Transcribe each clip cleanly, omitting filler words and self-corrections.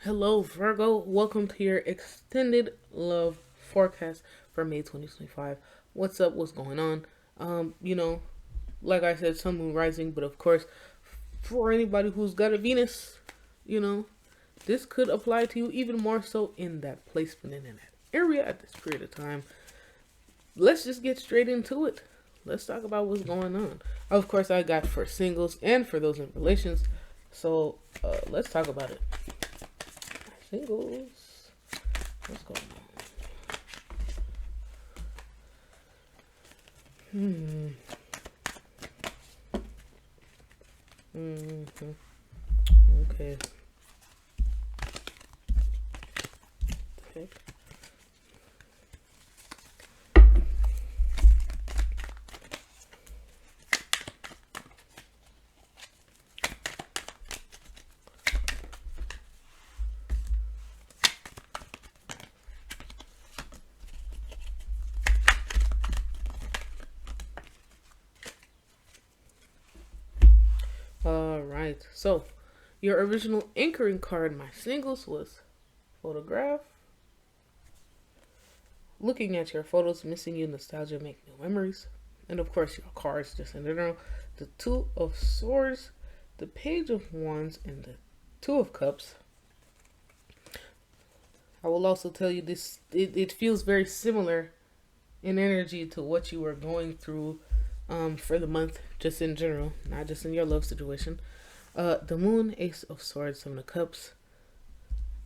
Hello, Virgo. Welcome to your extended love forecast for May 2025. What's up? What's going on? Um, you know, like I said, sun, moon, rising, but of course, for anybody who's got a Venus, you know, this could apply to you even more so in that placement and in that area at this period of time. Let's just get straight into it. Let's talk about what's going on. Of course, I got for singles and for those in relations. So let's talk about it. Singles. What's going on? Mm-hmm. Okay. Okay. All right. So, your original anchoring card, my singles, was photograph. Looking at your photos, missing you, nostalgia, make new memories. And of course, your cards just in general. The Two of Swords, the Page of Wands, and the Two of Cups. I will also tell you this, it feels very similar in energy to what you were going through for the month, just in general, not just in your love situation. The Moon, Ace of Swords, Seven of Cups.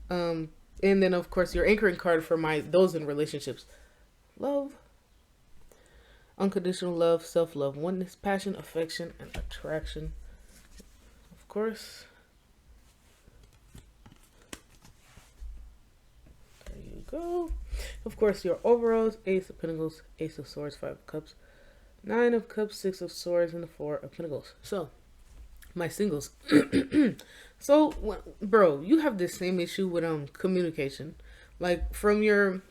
And then of course your anchoring card for those in relationships. Love, unconditional love, self-love, oneness, passion, affection, and attraction. Of course. There you go. Of course, your overalls, Ace of Pentacles, Ace of Swords, Five of Cups, Nine of Cups, Six of Swords, and the Four of Pentacles. So, my singles. So, bro, you have this same issue with communication. Like from your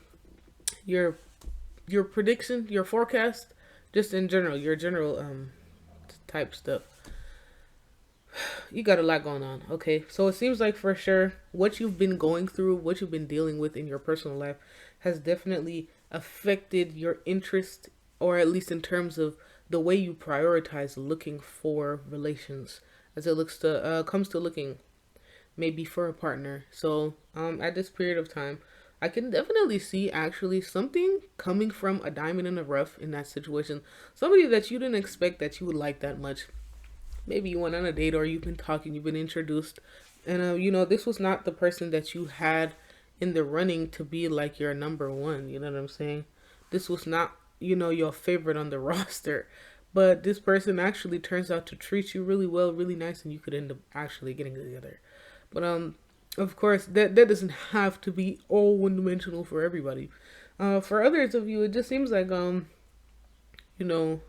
prediction, your forecast, just in general, your general type stuff. You got a lot going on. Okay, so it seems like for sure what you've been going through, what you've been dealing with in your personal life, has definitely affected your interest, or at least in terms of the way you prioritize looking for relations, as it looks to comes to looking maybe for a partner. So at this period of time, I can definitely see actually something coming from a diamond in the rough in that situation. Somebody that you didn't expect that you would like that much. Maybe you went on a date, or you've been talking, you've been introduced, and this was not the person that you had in the running to be like your number one. You know what I'm saying? This was not your favorite on the roster, but this person actually turns out to treat you really well, really nice, and you could end up actually getting together. But of course, that doesn't have to be all one dimensional for everybody. For others of you, it just seems like you know,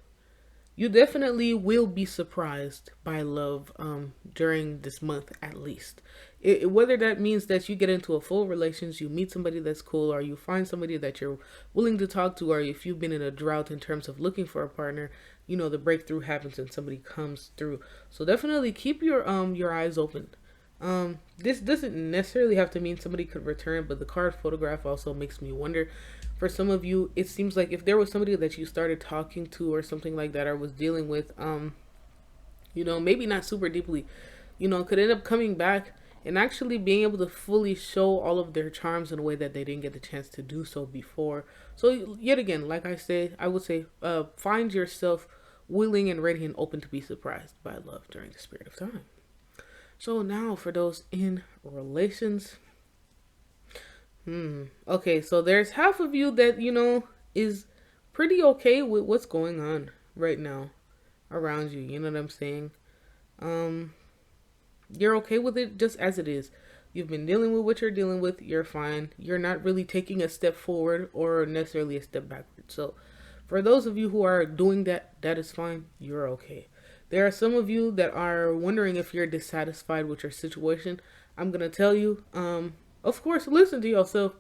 you definitely will be surprised by love during this month at least. Whether that means that you get into a full relationship, you meet somebody that's cool, or you find somebody that you're willing to talk to, or if you've been in a drought in terms of looking for a partner, the breakthrough happens and somebody comes through. So definitely keep your eyes open. This doesn't necessarily have to mean somebody could return, but the card photograph also makes me wonder. For some of you, it seems like if there was somebody that you started talking to or something like that, or was dealing with, maybe not super deeply, could end up coming back and actually being able to fully show all of their charms in a way that they didn't get the chance to do so before. So yet again, like I said, I would say, find yourself willing and ready and open to be surprised by love during this period of time. So now for those in relations. Okay, so there's half of you that, is pretty okay with what's going on right now around you. You know what I'm saying? You're okay with it just as it is. You've been dealing with what you're dealing with. You're fine. You're not really taking a step forward or necessarily a step backward. So for those of you who are doing that, that is fine. You're okay. There are some of you that are wondering if you're dissatisfied with your situation. I'm going to tell you, of course, listen to yourself.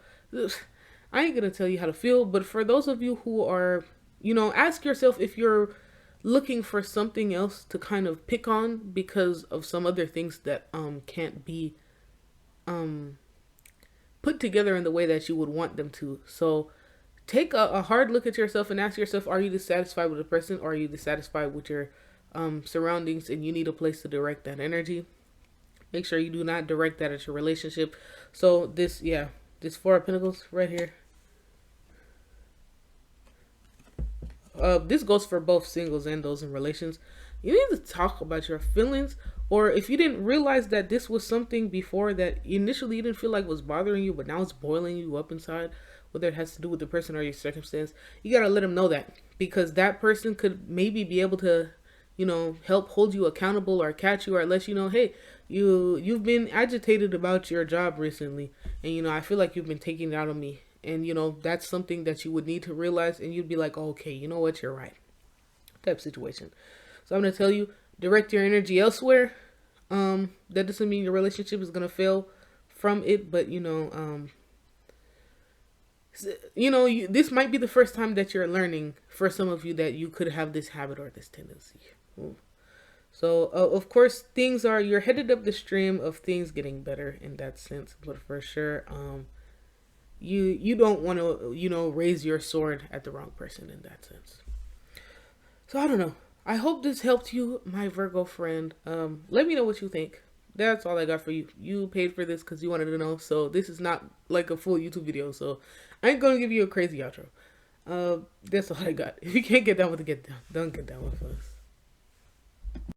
I ain't going to tell you how to feel, but for those of you who are, ask yourself if you're looking for something else to kind of pick on because of some other things that can't be put together in the way that you would want them to. So take a hard look at yourself and ask yourself, are you dissatisfied with the person, or are you dissatisfied with your surroundings, and you need a place to direct that energy. Make sure you do not direct that at your relationship. So this, yeah, this Four of Pentacles right here. This goes for both singles and those in relations. You need to talk about your feelings, or if you didn't realize that this was something before that initially you didn't feel like was bothering you, but now it's boiling you up inside, whether it has to do with the person or your circumstance, you gotta let them know that, because that person could maybe be able to, you know, help hold you accountable or catch you or let you know, hey, you've been agitated about your job recently, and you know, I feel like you've been taking it out on me. And you know, that's something that you would need to realize, and you'd be like, oh, okay, you know what, you're right. Type situation. So I'm gonna tell you, direct your energy elsewhere. That doesn't mean your relationship is gonna fail from it, but this might be the first time that you're learning, for some of you, that you could have this habit or this tendency. So of course, you're headed up the stream of things getting better in that sense, but for sure, you don't want to raise your sword at the wrong person in that sense. So I don't know. I hope this helped you, my Virgo friend. Let me know what you think. That's all I got for you. You paid for this because you wanted to know. So this is not like a full YouTube video. So I ain't gonna give you a crazy outro. That's all I got. If you can't get down with it, get down. Don't get down with us.